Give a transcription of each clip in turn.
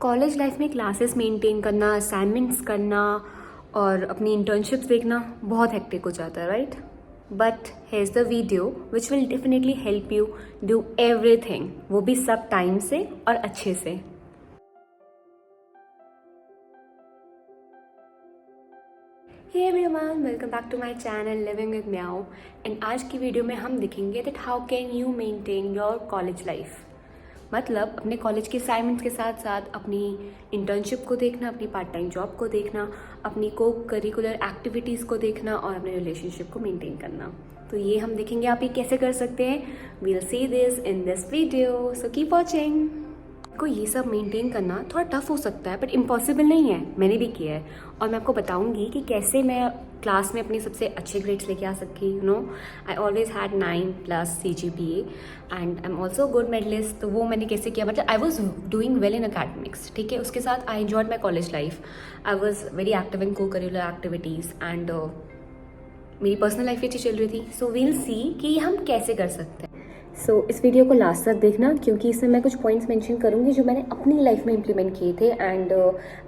College life में classes maintain करना, assignments करना और अपनी इंटर्नशिप्स देखना बहुत हेक्टिक हो जाता है, right? But here is the video which will definitely help you do everything, वो भी सब टाइम से और अच्छे से। Hey everyone, welcome back to my channel living with meow. And आज की वीडियो में हम देखेंगे that how can you maintain your college life. मतलब अपने कॉलेज के असाइनमेंट्स के साथ साथ अपनी इंटर्नशिप को देखना, अपनी पार्ट टाइम जॉब को देखना, अपनी को करिकुलर एक्टिविटीज़ को देखना और अपने रिलेशनशिप को मेंटेन करना। तो ये हम देखेंगे आप ये कैसे कर सकते हैं। We'll see this in this video, so keep watching. को ये सब मेंटेन करना थोड़ा टफ हो सकता है बट इम्पॉसिबल नहीं है, मैंने भी किया है। और मैं आपको बताऊंगी कि कैसे मैं क्लास में अपने सबसे अच्छे ग्रेड्स लेके आ सकी। I always had 9+ CGPA and I am also good medalist. तो वो मैंने कैसे किया, मतलब I was doing well in academics, ठीक है। उसके साथ I enjoyed my college life. I was very active in co curricular activities and मेरी पर्सनल लाइफ भी अच्छी चल रही थी। सो वील सी कि हम कैसे कर सकते हैं। सो इस वीडियो को लास्ट तक देखना क्योंकि इसमें मैं कुछ पॉइंट्स मेंशन करूंगी जो मैंने अपनी लाइफ में इंप्लीमेंट किए थे and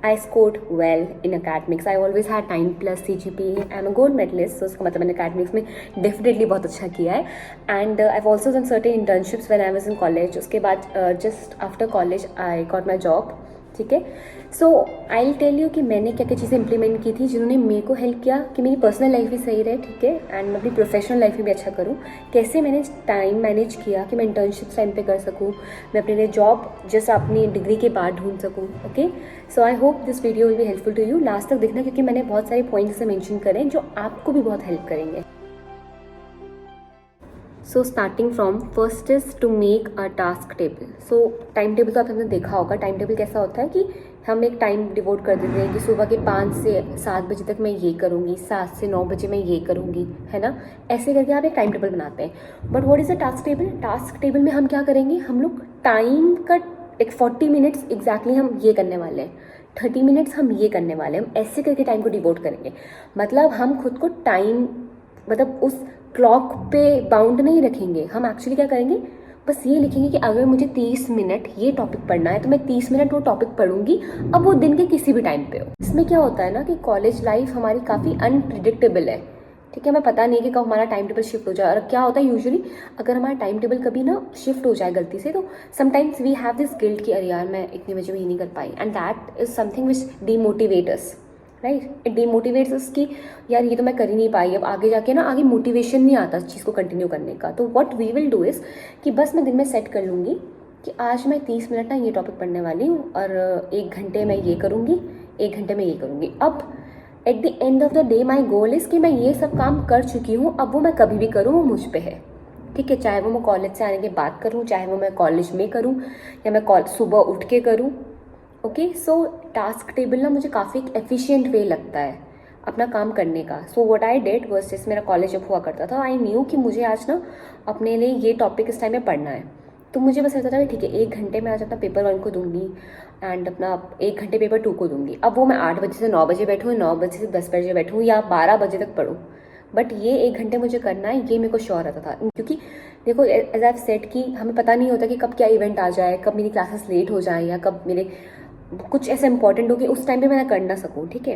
I scored well in academics. I always had 9+ CGPA। I am a gold medallist, so उसका मतलब मैंने अकेडमिक्स में डेफिनेटली बहुत अच्छा किया है। And I have also done certain internships when I was in college. उसके बाद just after college I got my job, ठीक है। सो आई विल टेल यू कि मैंने क्या क्या चीज़ें इंप्लीमेंट की थी जिन्होंने मेरे को हेल्प किया कि मेरी पर्सनल लाइफ भी सही रहे, ठीक है, एंड मैं अपनी प्रोफेशनल लाइफ में भी अच्छा करूँ। कैसे मैंने टाइम मैनेज किया कि मैं इंटर्नशिप टाइम पे कर सकूँ, मैं अपने लिए जॉब जस्ट अपनी डिग्री के बाद ढूंढ सकूँ। Okay, so I hope this video will be helpful to you. Last तक देखना क्योंकि मैंने बहुत सारे पॉइंट्स से मेंशन करें जो आपको भी बहुत हेल्प करेंगे। So starting from first is to make a task table. So time table तो आपने देखा होगा। टाइम टेबल कैसा होता है कि हम एक टाइम डिवोट कर देते हैं कि सुबह के 5 से 7 बजे तक मैं ये करूँगी, 7 से 9 बजे मैं ये करूँगी, है ना। ऐसे करके आप एक टाइम टेबल बनाते हैं। But what is a task table? Task table में हम क्या करेंगे, हम लोग टाइम का एक 40 मिनट्स एग्जैक्टली हम ये करने वाले हैं, 30 मिनट्स हम ये करने वाले हैं, हम ऐसे करके टाइम को डिवोट करेंगे। मतलब हम खुद को टाइम, मतलब उस क्लॉक पे बाउंड नहीं रखेंगे। हम एक्चुअली क्या करेंगे, बस ये लिखेंगे कि अगर मुझे 30 मिनट ये टॉपिक पढ़ना है तो मैं 30 मिनट वो टॉपिक पढ़ूंगी, अब वो दिन के किसी भी टाइम पे हो। इसमें क्या होता है ना कि कॉलेज लाइफ हमारी काफ़ी अनप्रिडिक्टेबल है, ठीक है। हमें पता नहीं है कि कब हमारा टाइम टेबल शिफ्ट हो जाए। और क्या होता है यूजुअली, अगर हमारा टाइम टेबल कभी ना शिफ्ट हो जाए गलती से, तो sometimes we have this guilt कि अरे यार मैं इतने बजे में ये नहीं कर पाई, and that is something which demotivate us, right. It demotivates us कि यार ये तो मैं कर ही नहीं पाई, अब आगे जाके ना आगे मोटिवेशन नहीं आता इस चीज़ को कंटिन्यू करने का। तो what we will do is कि बस मैं दिन में सेट कर लूँगी कि आज मैं 30 मिनट ना ये टॉपिक पढ़ने वाली हूँ और 1 घंटे मैं ये करूँगी, 1 घंटे में ये करूँगी। अब at the end of the day my goal is कि मैं ये सब काम कर चुकी हूँ, अब वो मैं कभी भी करूँ वो मुझ पे है, ठीक है। चाहे वो मैं कॉलेज से आने के बाद करूँ, चाहे वो मैं कॉलेज में करूँ या मैं सुबह उठ के करूँ। ओके, सो टास्क टेबल ना मुझे काफ़ी एफिशिएंट वे लगता है अपना काम करने का। So what I did was, जैसे मेरा कॉलेज जब हुआ करता था, आई न्यू कि मुझे आज ना अपने लिए ये टॉपिक इस टाइम में पढ़ना है। तो मुझे बस ऐसा था ठीक है 1 घंटे में आज अपना पेपर 1 को दूंगी एंड अपना 1 घंटे पेपर 2 को दूंगी। अब वो मैं 8 बजे से 9 बजे बैठूँ, 9 बजे से 10 बजे बैठूँ या 12 बजे तक पढ़ूँ, बट ये 1 घंटे मुझे करना है, ये मेरे को श्योर रहता था। क्योंकि देखो एज आई सेट कि हमें पता नहीं होता कि कब क्या इवेंट आ जाए, कब मेरी क्लासेस लेट हो जाए या कब मेरे कुछ ऐसा इंपॉर्टेंट हो कि उस टाइम पे मैं कर ना सकूँ, ठीक है।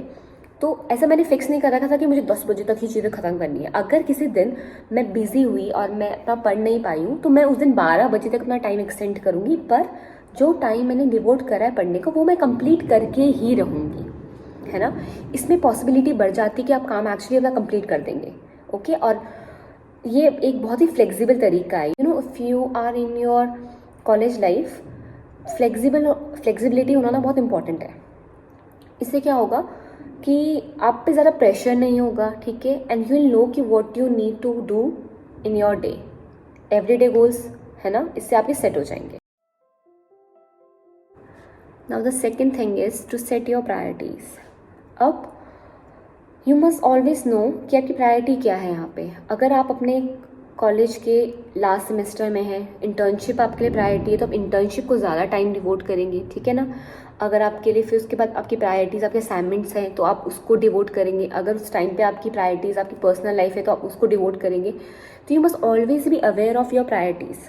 तो ऐसा मैंने फिक्स नहीं कर रखा था कि मुझे 10 बजे तक ही चीज़ें ख़त्म करनी है। अगर किसी दिन मैं बिज़ी हुई और मैं अपना पढ़ नहीं पाई हूँ तो मैं उस दिन 12 बजे तक अपना टाइम एक्सटेंड करूँगी, पर जो टाइम मैंने डिवोट करा है पढ़ने को वो मैं कंप्लीट करके ही रहूँगी, है ना। इसमें पॉसिबिलिटी बढ़ जाती है कि आप काम एक्चुअली अपना कंप्लीट कर देंगे। ओके, और ये एक बहुत ही फ्लेक्सिबल तरीका है। If you are in your college life, flexibility होना ना बहुत इंपॉर्टेंट है। इससे क्या होगा कि आप पे ज़्यादा प्रेशर नहीं होगा, ठीक है, एंड यू विल नो कि what you need to do in your day, everyday goals, है ना, इससे आपके सेट हो जाएंगे। Now the second thing is to set your priorities. अब यू मस्ट ऑलवेज नो कि आपकी प्रायोरिटी क्या है यहाँ पे। अगर आप अपने कॉलेज के लास्ट सेमेस्टर में है, इंटर्नशिप आपके लिए प्रायोरिटी है, तो आप इंटर्नशिप को ज़्यादा टाइम डिवोट करेंगे, ठीक है ना। अगर आपके लिए फिर उसके बाद आपकी प्रायोरिटीज़ आपके असाइनमेंट्स हैं तो आप उसको डिवोट करेंगे। अगर उस टाइम पे आपकी प्रायोरिटीज़ आपकी पर्सनल लाइफ है तो आप उसको डिवोट करेंगे। तो you must always be aware of your priorities.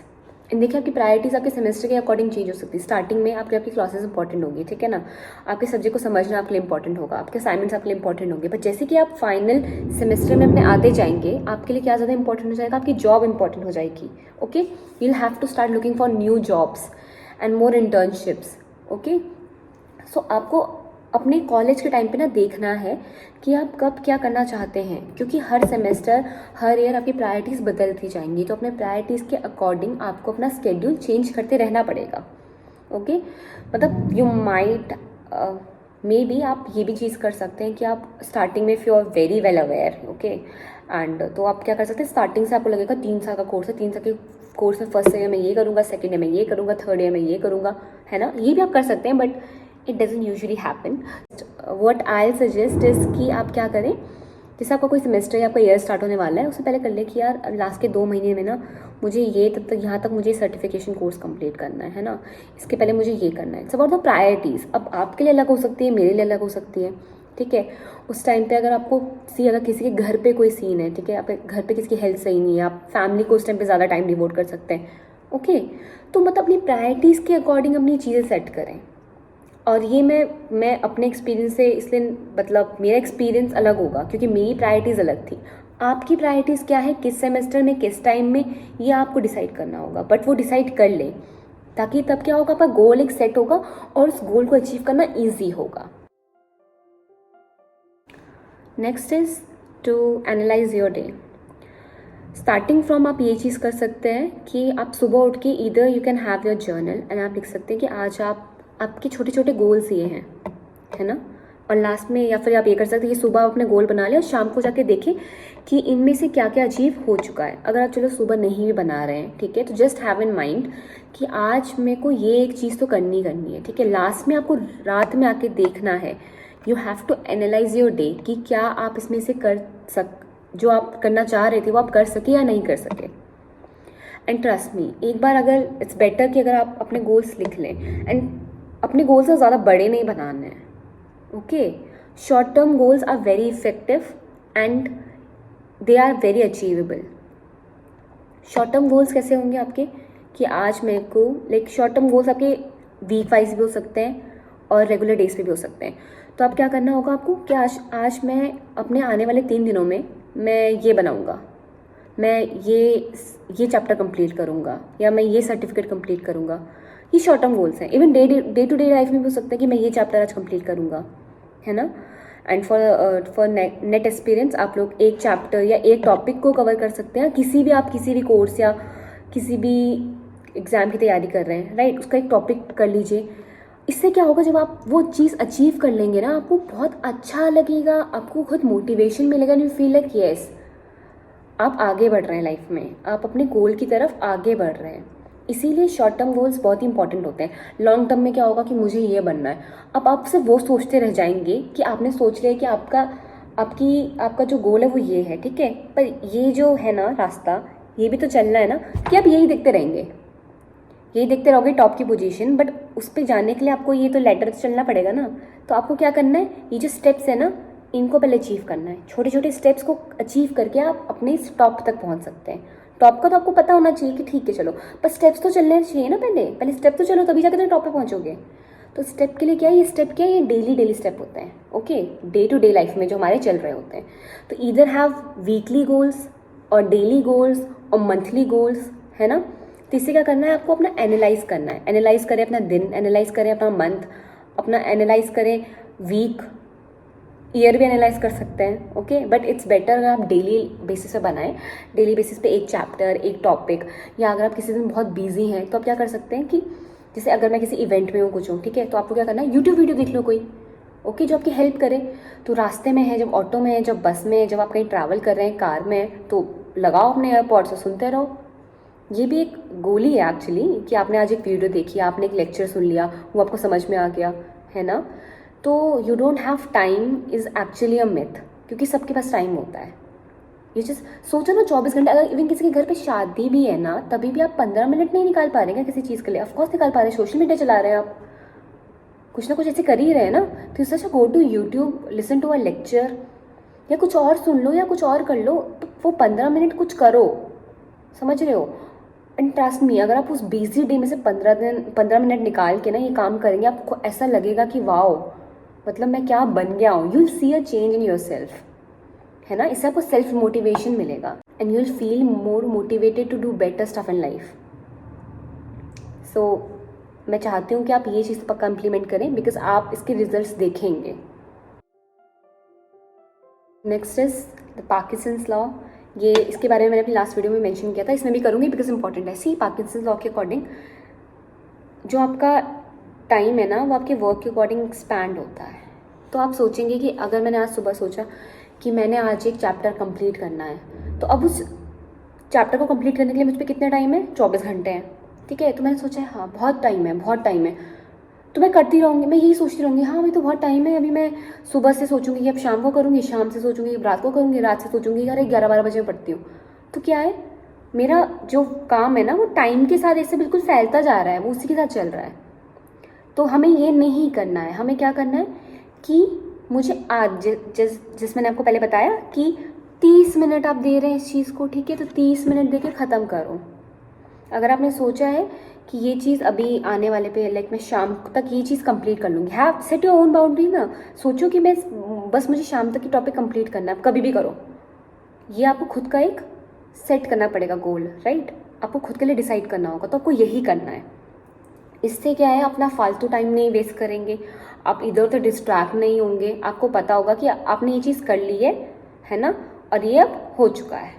And देखिए आपकी प्रायोरिटीज़ आपके सेमेस्टर के अकॉर्डिंग चेंज हो सकती है। स्टार्टिंग में आपकी क्लासेस इंपॉर्टेंट होगी, ठीक है ना, आपके सब्जेक्ट को समझना आपके लिए इंपॉर्टेंट होगा, आपके असाइनमेंट्स आपके लिए इंपॉर्टेंट होंगे, बट जैसे कि आप फाइनल सेमेस्टर में अपने आते जाएंगे आपके लिए क्या ज़्यादा इंपॉर्टेंट हो जाएगा, आपकी जॉब इंपॉर्टेंट हो जाएगी। Okay, you will have to start looking for new jobs and more internships. Okay, so आपको अपने कॉलेज के टाइम पे ना देखना है कि आप कब क्या करना चाहते हैं, क्योंकि हर सेमेस्टर हर ईयर आपकी प्रायोरिटीज़ बदलती जाएंगी, तो अपने प्रायोरिटीज़ के अकॉर्डिंग आपको अपना स्केड्यूल चेंज करते रहना पड़ेगा। ओके, मतलब यू माइट मे बी आप ये भी चीज़ कर सकते हैं कि आप स्टार्टिंग में, if you are very well aware, okay, and तो आप क्या कर सकते हैं, स्टार्टिंग से आपको लगेगा 3 साल का कोर्स है, 3 साल के कोर्स में फर्स्ट ईयर में ये करूँगा, सेकेंड ईयर में ये करूँगा, थर्ड ईयर में ये करूँगा, है ना, ये भी आप कर सकते हैं, but it doesn't usually happen. What I suggest is कि आप क्या करें, जैसे आपका कोई सेमेस्टर या आपका ईयर स्टार्ट होने वाला है उससे पहले कर ले कि यार लास्ट के 2 महीने में ना मुझे ये तब तक यहाँ तक मुझे सर्टिफिकेशन कोर्स कंप्लीट करना है ना, इसके पहले मुझे ये करना है। It's about the priorities. अब आपके लिए अलग हो सकती है, मेरे लिए अलग हो सकती है, ठीक है। उस टाइम पे अगर आपको अगर किसी के घर पे कोई सीन है, ठीक है, आपके घर पे किसी की हेल्थ सही नहीं है, आप फैमिली को उस टाइम पे ज़्यादा टाइम डिवोट कर सकते हैं। ओके, तो मतलब अपनी प्रायोरिटीज़ के अकॉर्डिंग अपनी चीज़ें सेट करें। और ये मैं अपने एक्सपीरियंस से, इसलिए मतलब मेरा एक्सपीरियंस अलग होगा क्योंकि मेरी प्रायोरिटीज़ अलग थी। आपकी प्रायोरिटीज़ क्या है, किस सेमेस्टर में, किस टाइम में, ये आपको डिसाइड करना होगा, बट वो डिसाइड कर लें, ताकि तब क्या होगा, आपका गोल एक सेट होगा और उस गोल को अचीव करना ईजी होगा। Next is to analyse your day. Starting from आप ये चीज़ कर सकते हैं कि आप सुबह उठ के either you can have your journal and आप लिख सकते हैं कि आज आपके छोटे छोटे गोल्स ये हैं, है ना, और लास्ट में, या फिर आप ये कर सकते हैं कि सुबह आप अपने गोल बना लें और शाम को जाके देखें कि इनमें से क्या क्या अचीव हो चुका है। अगर आप चलो सुबह नहीं भी बना रहे हैं, ठीक है, तो जस्ट हैव इन माइंड कि आज मेरे को ये एक चीज़ तो करनी है, ठीक है। लास्ट में आपको रात में आके देखना है, you have to analyse your day कि क्या आप इसमें से जो आप करना चाह रहे थे वो आप कर सके या नहीं कर सके। एंड ट्रस्ट मी, एक बार अगर इट्स बेटर कि अगर आप अपने गोल्स लिख लें, एंड अपने गोल्स से ज़्यादा बड़े नहीं बनाने हैं। Okay, short term goals are very effective and they are very achievable. Short term goals कैसे होंगे आपके, कि आज मेरे को शॉर्ट टर्म गोल्स आपके वीक वाइज भी हो सकते हैं और रेगुलर डेज पे भी हो सकते हैं। तो आप क्या करना होगा आपको कि आज मैं अपने आने वाले 3 दिनों में मैं ये बनाऊंगा, मैं ये चैप्टर कंप्लीट करूंगा, या मैं ये सर्टिफिकेट कंप्लीट करूंगा। ये शॉर्ट टर्म गोल्स हैं। Even day to day life में भी हो सकता है कि मैं ये चैप्टर आज कंप्लीट करूंगा, है ना। एंड फॉर नेट एक्सपीरियंस आप लोग एक चैप्टर या एक टॉपिक को कवर कर सकते हैं। किसी भी कोर्स या किसी भी एग्ज़ाम की तैयारी कर रहे हैं, राइट, उसका एक टॉपिक कर लीजिए। इससे क्या होगा, जब आप वो चीज़ अचीव कर लेंगे ना, आपको बहुत अच्छा लगेगा, आपको खुद मोटिवेशन मिलेगा, यू फील लाइक यस आप आगे बढ़ रहे हैं लाइफ में, आप अपने गोल की तरफ आगे बढ़ रहे हैं। इसीलिए शॉर्ट टर्म गोल्स बहुत ही इंपॉर्टेंट होते हैं। लॉन्ग टर्म में क्या होगा कि मुझे ये बनना है, अब आप सिर्फ वो सोचते रह जाएंगे कि आपने सोच लिया कि आपका जो गोल है वो ये है, ठीक है, पर ये जो है ना रास्ता, ये भी तो चलना है ना, कि आप यही देखते रहोगे टॉप की पोजीशन, बट उस पर जाने के लिए आपको ये तो लेटर चलना पड़ेगा ना। तो आपको क्या करना है, ये जो स्टेप्स है ना, इनको पहले अचीव करना है। छोटे छोटे स्टेप्स को अचीव करके आप अपने टॉप तक पहुंच सकते हैं। टॉप का तो आपको पता होना चाहिए कि ठीक है चलो, पर स्टेप्स तो चलने चाहिए ना, पहले स्टेप तो चलो, तभी जाकर टॉप पे पहुंचोगे। तो स्टेप के लिए क्या है, ये स्टेप क्या है, ये डेली स्टेप होते हैं। Okay, day to day life में जो हमारे चल रहे होते हैं। तो ईदर हैव वीकली गोल्स और डेली गोल्स और मंथली गोल्स, है ना। तो इससे क्या करना है, आपको अपना एनालाइज करना है। एनालाइज करें अपना दिन, एनालाइज करें अपना मंथ, अपना एनालाइज करें वीक, ईयर भी एनालाइज कर सकते हैं। ओके, बट इट्स बेटर अगर आप डेली बेसिस पे बनाएं, डेली बेसिस पे एक चैप्टर, एक टॉपिक, या अगर आप किसी दिन बहुत बिजी हैं तो आप क्या कर सकते हैं कि जैसे अगर मैं किसी इवेंट में हूँ, कुछ हूँ, ठीक है, तो आपको क्या करना है, यूट्यूब वीडियो देख लो कोई, ओके, जो आपकी हेल्प करे। तो रास्ते में है, जब ऑटो में है, जब बस में है, जब आप कहीं ट्रैवल कर रहे हैं, कार में है, तो लगाओ अपने एयरपॉड्स और सुनते रहो। ये भी एक गोल ही है एक्चुअली, कि आपने आज एक वीडियो देखी, आपने एक लेक्चर सुन लिया, वो आपको समझ में आ गया, है ना। तो you don't have time is actually a myth, क्योंकि सबके पास टाइम होता है। ये चीज़ सोचो ना, 24 घंटे, अगर इवन किसी के घर पे शादी भी है ना, तभी भी आप 15 मिनट नहीं निकाल पा रहे हैं किसी चीज़ के लिए। ऑफकोर्स निकाल पा रहे हैं, सोशल मीडिया चला रहे हैं आप, कुछ ना कुछ ऐसे कर ही रहे हैं ना। तो इससे अच्छा go to YouTube, listen to a lecture, या कुछ और सुन लो या कुछ और कर लो, तो वो 15 मिनट कुछ करो, समझ रहे हो। एंड ट्रस्ट मी, अगर आप उस बिजी डे में से 15 मिनट निकाल के ना ये काम करेंगे, आपको ऐसा लगेगा कि वाओ, मतलब मैं क्या बन गया हूँ। You will see a change in yourself, है ना। इससे आपको सेल्फ मोटिवेशन मिलेगा and you will feel more motivated to do better stuff in life. So मैं चाहती हूँ कि आप ये चीज़ पक्का इम्प्लीमेंट करें, बिकॉज आप इसके रिजल्ट्स देखेंगे। Next is the Parkinson's law. ये इसके बारे में मैंने अपनी लास्ट वीडियो में मेंशन किया था, इसमें भी करूँगी बिकॉज इंपॉर्टेंट है। सी, पार्किंसंस लॉ के अकॉर्डिंग जो आपका टाइम है ना, वो आपके वर्क के अकॉर्डिंग एक्सपैंड होता है। तो आप सोचेंगे कि अगर मैंने आज सुबह सोचा कि मैंने आज एक चैप्टर कंप्लीट करना है, तो अब उस चैप्टर को कंप्लीट करने के लिए मुझ पर कितना टाइम है? 24 घंटे हैं, ठीक है। तो मैंने सोचा है हाँ बहुत टाइम है, बहुत टाइम है, तो मैं करती रहूँगी, मैं यही सोचती रहूँगी हाँ भाई तो बहुत टाइम है। अभी मैं सुबह से सोचूंगी कि अब शाम को करूँगी, शाम से सोचूंगी कि रात को करूँगी, रात से सोचूंगी कि अरे 11-12 बजे मैं पढ़ती हूँ। तो क्या है, मेरा जो काम है ना वो टाइम के साथ ऐसे बिल्कुल फैलता जा रहा है, वो उसी के साथ चल रहा है। तो हमें ये नहीं करना है। हमें क्या करना है कि मुझे आज जिस मैंने आपको पहले बताया कि 30 मिनट आप दे रहे हैं इस चीज़ को, ठीक है, तो 30 मिनट दे के ख़त्म करो। अगर आपने सोचा है कि ये चीज़ अभी आने वाले पे लाइक मैं शाम तक ये चीज़ कंप्लीट कर लूँगी, have set your own boundary ना। सोचो कि मैं बस मुझे शाम तक की टॉपिक कंप्लीट करना है, कभी भी करो। ये आपको खुद का एक सेट करना पड़ेगा गोल, राइट। आपको खुद के लिए डिसाइड करना होगा, तो आपको यही करना है। इससे क्या है, अपना फालतू टाइम नहीं वेस्ट करेंगे, आप इधर उधर डिस्ट्रैक्ट नहीं होंगे। आपको पता होगा कि आपने ये चीज़ कर ली है ना, और ये अब हो चुका है,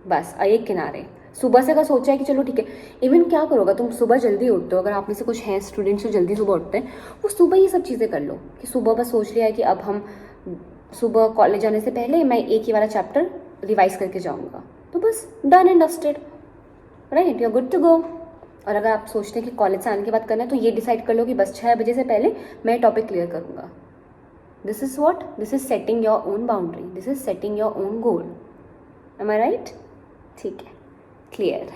बस एक किनारे। सुबह से अगर सोचा है कि चलो ठीक है, इवन क्या करोगा तुम, सुबह जल्दी उठते हो, अगर आप में से कुछ हैं स्टूडेंट्स जो जल्दी सुबह उठते हैं, वो सुबह ये सब चीज़ें कर लो कि सुबह बस सोच लिया है कि अब हम सुबह कॉलेज जाने से पहले मैं एक ही वाला चैप्टर रिवाइज करके जाऊँगा, तो बस done and dusted, right, you are good to go. और अगर आप सोचते हैं कि कॉलेज से आने के बाद करना है, तो ये डिसाइड कर लो कि बस 6 बजे से पहले मैं टॉपिक क्लियर करूँगा। This is what, this is setting your own boundary, this is setting your own goal. Am I right? ठीक है, clear.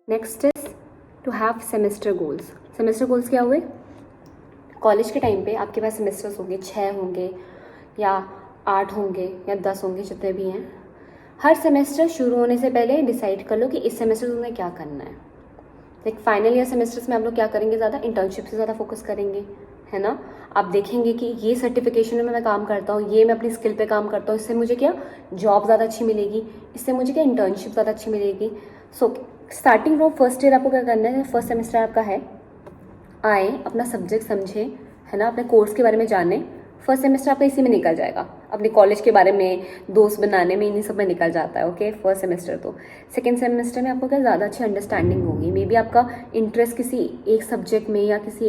Next is to have semester goals. Semester goals क्या हुए? कॉलेज के टाइम पे आपके पास semesters होंगे, 6 होंगे या 8 होंगे या 10 होंगे, जितने भी हैं। हर सेमेस्टर शुरू होने से पहले डिसाइड कर लो कि इस सेमेस्टर में क्या करना है। लाइक फाइनल ईयर सेमेस्टर्स में आप लोग क्या करेंगे, ज़्यादा इंटर्नशिप से ज़्यादा फोकस करेंगे, है ना। आप देखेंगे कि ये सर्टिफिकेशन में मैं काम करता हूँ, ये मैं अपनी स्किल पे काम करता हूँ, इससे मुझे क्या जॉब ज़्यादा अच्छी मिलेगी, इससे मुझे क्या इंटर्नशिप ज़्यादा अच्छी मिलेगी। सो स्टार्टिंग फ्रॉम फर्स्ट ईयर आपको क्या करना है, फर्स्ट सेमेस्टर आपका है, आए अपना सब्जेक्ट समझे, है ना, अपने कोर्स के बारे में जाने। फर्स्ट सेमेस्टर आपका इसी में निकल जाएगा, अपने कॉलेज के बारे में, दोस्त बनाने में, इन्हीं सब में निकल जाता है, ओके, फर्स्ट सेमेस्टर। तो सेकेंड सेमेस्टर में आपको क्या ज़्यादा अच्छी अंडरस्टैंडिंग होगी, मे बी आपका इंटरेस्ट किसी एक सब्जेक्ट में या किसी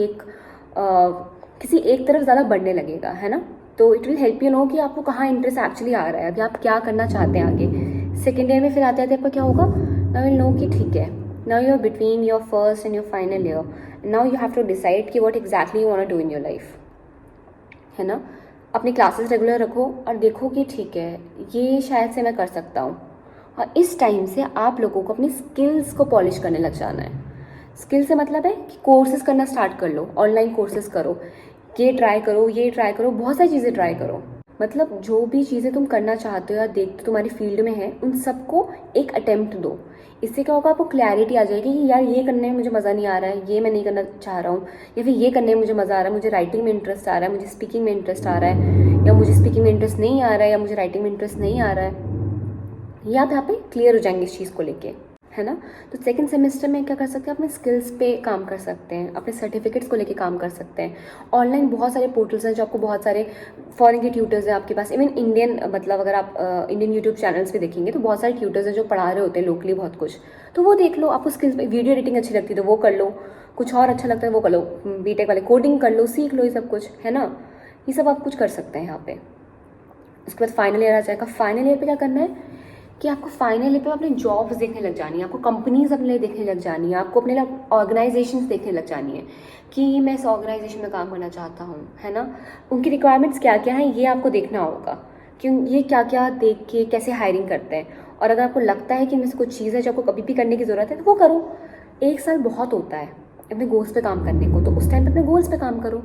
एक तरफ ज़्यादा बढ़ने लगेगा, है ना। तो it will help you know कि आपको कहाँ इंटरेस्ट एक्चुअली आ रहा है, अभी आप क्या करना चाहते हैं आगे। सेकेंड ईयर में फिर आते आते आपका क्या होगा, नाउ विल नो कि ठीक है, now you are between your first and your final year, now you have to decide कि what exactly you want to do in your life, है ना। अपनी क्लासेस रेगुलर रखो और देखो कि ठीक है ये शायद से मैं कर सकता हूँ। और इस टाइम से आप लोगों को अपनी स्किल्स को पॉलिश करने लग जाना है। स्किल से मतलब है कि कोर्सेज करना स्टार्ट कर लो, ऑनलाइन कोर्सेज करो, ये ट्राई करो, ये ट्राई करो, बहुत सारी चीज़ें ट्राई करो। मतलब जो भी चीज़ें तुम करना चाहते हो या देखते तुम्हारी फील्ड में है, उन सबको एक अटेम्प्ट दो। इससे क्या होगा, आपको क्लैरिटी आ जाएगी कि यार ये करने में मुझे मज़ा नहीं आ रहा है, ये मैं नहीं करना चाह रहा हूँ, या फिर ये करने में मुझे मज़ा आ रहा है, मुझे राइटिंग में इंटरेस्ट आ रहा है, मुझे स्पीकिंग में इंटरेस्ट आ रहा है, या मुझे स्पीकिंग में इंटरेस्ट नहीं आ रहा है, या मुझे राइटिंग में इंटरेस्ट नहीं आ रहा है। ये आप यहाँ पे क्लियर हो जाएंगे इस चीज़ को लेके, है ना। तो सेकंड सेमेस्टर में क्या कर सकते हैं, अपने स्किल्स पे काम कर सकते हैं, अपने सर्टिफिकेट्स को लेके काम कर सकते हैं। ऑनलाइन बहुत सारे पोर्टल्स हैं जो आपको बहुत सारे फॉरेन के ट्यूटर्स हैं आपके पास, इवन इंडियन, मतलब अगर आप इंडियन यूट्यूब चैनल्स पे देखेंगे तो बहुत सारे ट्यूटर्स हैं जो पढ़ा रहे होते हैं लोकली बहुत कुछ, तो वो देख लो। आपको स्किल्स, वीडियो एडिटिंग अच्छी लगती है तो वो कर लो, कुछ और अच्छा लगता है वो कर लो, बीटेक वाले कोडिंग कर लो, सीख लो, ये सब कुछ, है ना। ये सब आप कुछ कर सकते हैं यहाँ पे। उसके बाद फाइनल ईयर आ जाएगा। फाइनल ईयर पे क्या करना है कि आपको फाइनल ईयर पे अपने जॉब्स देखने लग जानी है, आपको कंपनीज अपने लिए देखने लग जानी है, आपको अपने लिए ऑर्गेनाइजेशंस देखने लग जानी है कि मैं इस ऑर्गेनाइजेशन में काम करना चाहता हूँ, है ना। उनकी रिक्वायरमेंट्स क्या क्या हैं ये आपको देखना होगा कि ये क्या क्या देख के कैसे हायरिंग करते हैं। और अगर आपको लगता है कि इनमें से कुछ चीज़ है जो आपको कभी भी करने की ज़रूरत है तो वो करो। 1 साल बहुत होता है, अपने गोल्स पे काम करने को, तो उस टाइम पे अपने गोल्स पे काम करो।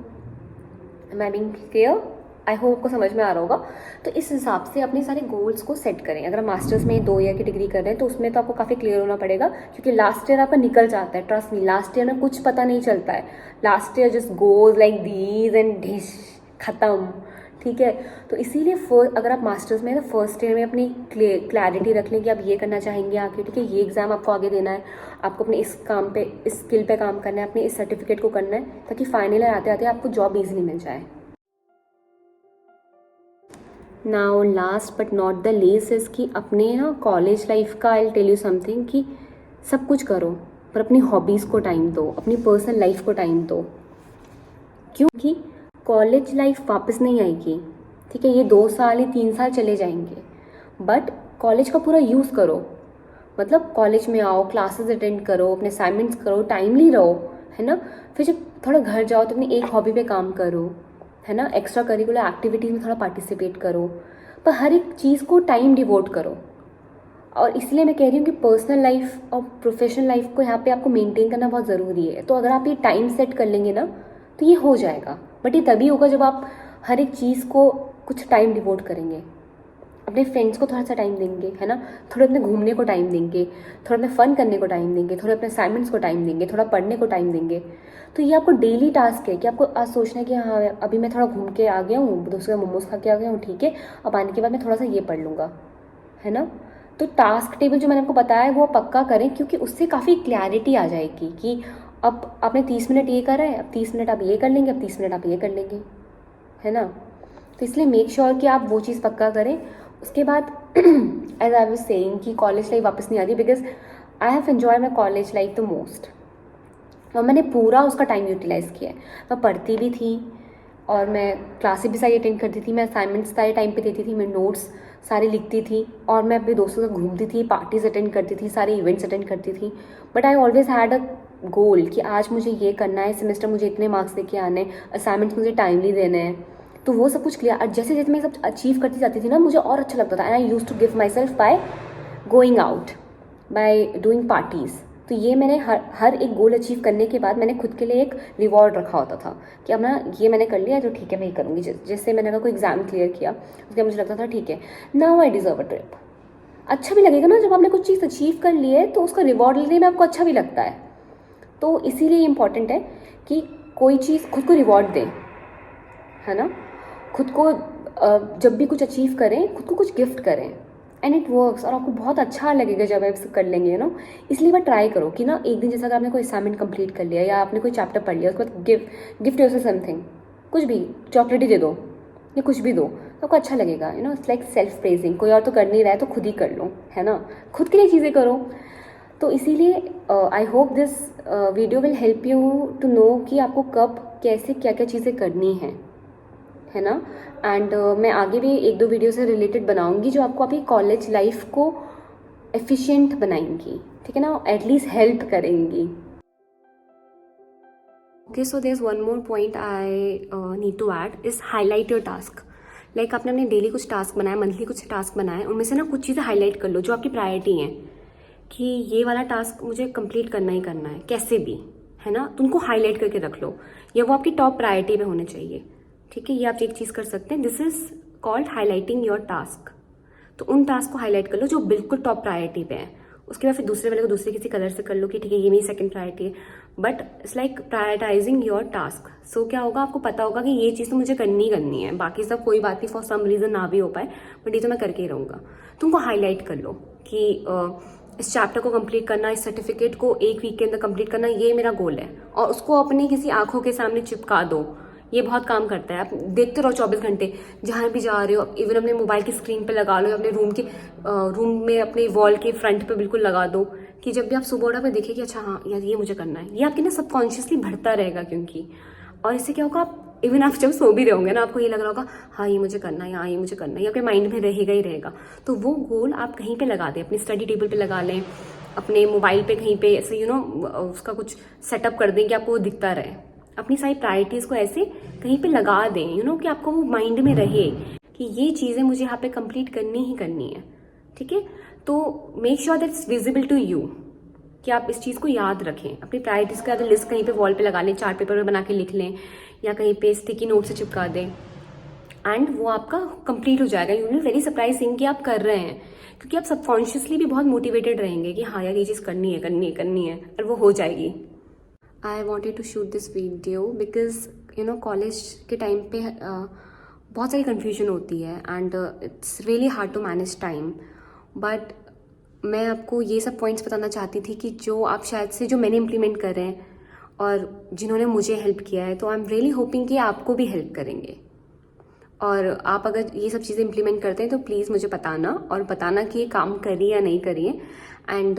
Am I being clear? I hope आपको समझ में आ रहा होगा। तो इस हिसाब से अपने सारे गोल्स को सेट करें। अगर आप मास्टर्स में 2 ईयर की डिग्री कर रहे हैं तो उसमें तो आपको काफ़ी क्लियर होना पड़ेगा, क्योंकि लास्ट ईयर आपका निकल जाता है। ट्रस्ट मी, लास्ट ईयर में कुछ पता नहीं चलता है। Last year just goes like these and dish खत्म, ठीक है। तो इसीलिए अगर आप मास्टर्स में है तो फर्स्ट ईयर में अपनी क्लैरिटी रख लें कि आप ये करना चाहेंगे आगे, ठीक है। ये एग्ज़ाम आपको आगे देना है, आपको अपने इस काम पे, इस स्किल पे काम करना है, अपने इस सर्टिफिकेट को करना है, ताकि फाइनल ईयर आते आते आपको जॉब ईजिली मिल जाए। Now last but not the least is कि अपने ना कॉलेज लाइफ का आई टेल यू समथिंग कि सब कुछ करो पर अपनी हॉबीज़ को टाइम दो, अपनी पर्सनल लाइफ को टाइम दो, क्योंकि कॉलेज लाइफ वापस नहीं आएगी, ठीक है। ये 2 साल या 3 साल चले जाएंगे, बट कॉलेज का पूरा यूज़ करो। मतलब कॉलेज में आओ, क्लासेस अटेंड करो, अपने असाइनमेंट्स करो, टाइमली रहो, है ना। फिर जब थोड़ा घर जाओ तो अपनी एक हॉबी पे काम करो, है ना। एक्स्ट्रा करिकुलर एक्टिविटीज़ में थोड़ा पार्टिसिपेट करो, पर हर एक चीज़ को टाइम डिवोट करो। और इसलिए मैं कह रही हूँ कि पर्सनल लाइफ और प्रोफेशनल लाइफ को यहाँ पे आपको मेंटेन करना बहुत ज़रूरी है। तो अगर आप ये टाइम सेट कर लेंगे ना तो ये हो जाएगा, बट ये तभी होगा जब आप हर एक चीज़ को कुछ टाइम डिवोट करेंगे। अपने फ्रेंड्स को थोड़ा सा टाइम देंगे, है ना। थोड़े अपने घूमने को टाइम देंगे, थोड़ा अपने फ़न करने को टाइम देंगे, थोड़े अपने असाइनमेंट्स को टाइम देंगे, थोड़ा पढ़ने को टाइम देंगे। तो ये आपको डेली टास्क है कि आपको आज सोचना है कि हाँ अभी मैं थोड़ा घूम के आ गया हूँ, दूसरे मोमोज खा के आ गया हूँ, ठीक है, अब आने के बाद मैं थोड़ा सा ये पढ़ लूँगा, है ना। तो टास्क टेबल जो मैंने आपको बताया है वो पक्का करें, क्योंकि उससे काफ़ी क्लैरिटी आ जाएगी कि अब आपने 30 मिनट ये करा है, अब 30 मिनट आप ये कर लेंगे, अब 30 मिनट आप ये कर लेंगे, है ना। तो इसलिए मेक श्योर कि आप वो चीज़ पक्का करें। उसके बाद एज आई वाज सेइंग कि कॉलेज लाइफ वापस नहीं आती, because I have enjoy my college life the most. और मैंने पूरा उसका टाइम यूटिलाइज़ किया है। मैं पढ़ती भी थी और मैं क्लासेस भी सारी अटेंड करती थी, मैं असाइनमेंट्स सारे टाइम पे देती थी, मैं नोट्स सारे लिखती थी, और मैं अपने दोस्तों से घूमती थी, पार्टीज अटेंड करती थी, सारे इवेंट्स अटेंड करती थी। But I always had a goal कि आज मुझे ये करना है, सेमेस्टर मुझे इतने मार्क्स लेके आने हैं, असाइनमेंट्स मुझे टाइमली देने हैं। तो वो सब कुछ क्लियर, जैसे जैसे मैं सब अचीव करती जाती थी ना, मुझे और अच्छा लगता था। And I use to give myself by going out, by doing parties. तो ये मैंने हर एक गोल अचीव करने के बाद मैंने खुद के लिए एक रिवॉर्ड रखा होता था कि अब ना ये मैंने कर लिया तो ठीक है मैं ये करूँगी। जैसे मैंने अगर कोई एग्जाम क्लियर किया उसके बाद मुझे लगता था ठीक है now I deserve a trip. अच्छा भी लगेगा ना, जब आपने कुछ चीज़ अचीव कर ली है तो उसका रिवॉर्ड लेने में आपको अच्छा भी लगता है। तो इसीलिए इम्पॉर्टेंट है कि कोई चीज़ खुद को रिवॉर्ड दें, है ना। खुद को जब भी कुछ अचीव करें, खुद को कुछ गिफ्ट करें, एंड इट वर्क्स। और आपको बहुत अच्छा लगेगा जब आप कर लेंगे, ना। इसलिए बात ट्राई करो कि ना एक दिन जैसा अगर आपने कोई असाइनमेंट कंप्लीट कर लिया या आपने कोई चैप्टर पढ़ लिया, उसके बाद गिफ्ट योरसेल्फ समथिंग, कुछ भी चॉकलेट ही दे दो या कुछ भी दो, तो आपको अच्छा लगेगा। It's like self praising. कोई और तो कर नहीं रहा है तो खुद ही कर लो, है ना। खुद के लिए चीज़ें करो। तो इसीलिए I hope this video will help you to know कि आपको कब कैसे क्या क्या चीज़ें करनी है ना। एंड मैं आगे भी 1-2 वीडियो से रिलेटेड बनाऊंगी जो आपको आपकी कॉलेज लाइफ को एफिशिएंट बनाएंगी, ठीक है ना, एटलीस्ट हेल्प करेंगी। Okay, so there is one more point I need to add is highlight your task. Like आपने अपने डेली कुछ टास्क बनाए, मंथली कुछ टास्क बनाए, उनमें से ना कुछ चीज़ें हाईलाइट कर लो जो आपकी प्रायोरिटी हैं कि ये वाला टास्क मुझे कंप्लीट करना ही करना है कैसे भी, है ना। तो उनको हाईलाइट करके रख लो, या वो आपकी टॉप प्रायोरिटी पे होने चाहिए, ठीक है। ये आप एक चीज़ कर सकते हैं, this is called highlighting your task. तो उन टास्क को हाईलाइट कर लो जो बिल्कुल टॉप प्रायोरिटी पे है। उसके बाद फिर दूसरे वाले को दूसरे किसी कलर से कर लो कि ठीक है ये मेरी सेकंड प्रायोरिटी है, but it's like prioritising your task. So क्या होगा, आपको पता होगा कि ये चीज़ तो मुझे करनी ही करनी है, बाकी सब कोई बात नहीं, फॉर सम रीज़न ना भी हो पाए बट ये तो मैं करके ही रहूँगा। तो उनको हाईलाइट कर लो कि इस चैप्टर को कंप्लीट करना, इस सर्टिफिकेट को 1 वीक के अंदर कंप्लीट करना, ये मेरा गोल है। और उसको अपनी किसी आंखों के सामने चिपका दो, ये बहुत काम करता है। आप देखते रहो 24 घंटे, जहाँ भी जा रहे हो, इवन अपने मोबाइल की स्क्रीन पे लगा लो, अपने रूम में अपने वॉल के फ्रंट पे बिल्कुल लगा दो कि जब भी आप सुबह उठा पे देखिए कि अच्छा हाँ यार ये मुझे करना है। ये आपके ना सबकॉन्शियसली बढ़ता रहेगा, क्योंकि और इससे क्या होगा, आप इवन आप जब सो भी रहे होंगे ना, आपको ये लग रहा होगा हाँ ये मुझे करना है, हाँ ये मुझे करना है, ये आपके माइंड में रहेगा ही रहेगा। तो वो गोल आप कहीं पे लगा दें, अपनी स्टडी टेबल पे लगा लें, अपने मोबाइल पे कहीं पे ऐसे उसका कुछ सेटअप कर दें कि आपको वो दिखता रहे। अपनी सारी प्रायोरिटीज़ को ऐसे कहीं पे लगा दें, कि आपको वो माइंड में रहे कि ये चीज़ें मुझे यहाँ पे कंप्लीट करनी ही करनी है, ठीक है। तो make sure that's visible to you, कि आप इस चीज़ को याद रखें, अपनी प्रायोरिटीज़ का लिस्ट कहीं पे वॉल पे लगा लें, चार्ट पेपर पे बना के लिख लें या कहीं पे स्टिकी नोट से चिपका दें, एंड वो आपका कंप्लीट हो जाएगा। यू विल वेरी सरप्राइजिंग कि आप कर रहे हैं, क्योंकि आप सबकॉन्शियसली भी बहुत मोटिवेटेड रहेंगे कि हाँ यार ये चीज़ करनी है करनी है करनी है, और वो हो जाएगी। I wanted to shoot this video because you know college के टाइम पे बहुत सारी कन्फ्यूजन होती है and it's really hard to manage time, but मैं आपको ये सब पॉइंट्स बताना चाहती थी कि जो आप शायद से जो मैंने इम्प्लीमेंट कर रहे हैं और जिन्होंने मुझे हेल्प किया है, तो आई एम रियली होपिंग कि आपको भी हेल्प करेंगे। और आप अगर ये सब चीज़ें इम्प्लीमेंट करते हैं तो प्लीज़ मुझे बताना, और बताना कि ये काम करिए या नहीं करिए, एंड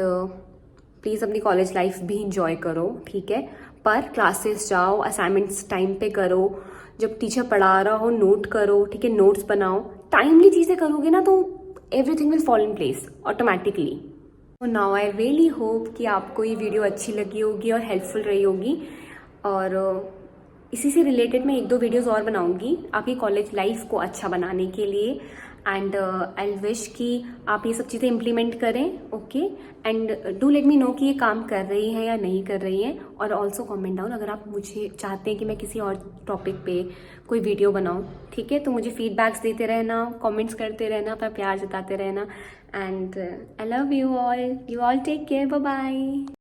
प्लीज़ अपनी कॉलेज लाइफ भी इंजॉय करो, ठीक है। पर क्लासेस जाओ, असाइनमेंट्स टाइम पे करो, जब टीचर पढ़ा रहा हो नोट करो, ठीक है, नोट्स बनाओ, टाइमली चीज़ें करोगे ना तो everything will fall in place automatically. तो नाउ आई रियली होप कि आपको ये वीडियो अच्छी लगी होगी और हेल्पफुल रही होगी, और इसी से रिलेटेड मैं 1-2 वीडियोस और बनाऊंगी आपकी कॉलेज लाइफ को अच्छा बनाने के लिए, एंड आई विश कि आप ये सब चीज़ें इम्प्लीमेंट करें, okay. And do let me know कि ये काम कर रही हैं या नहीं कर रही हैं, और ऑल्सो कमेंट डाउन अगर आप मुझे चाहते हैं कि मैं किसी और टॉपिक पे कोई वीडियो बनाऊँ, ठीक है। तो मुझे फीडबैक्स देते रहना, कमेंट्स करते रहना, अपना प्यार जताते रहना, and I love you all take care, bye bye.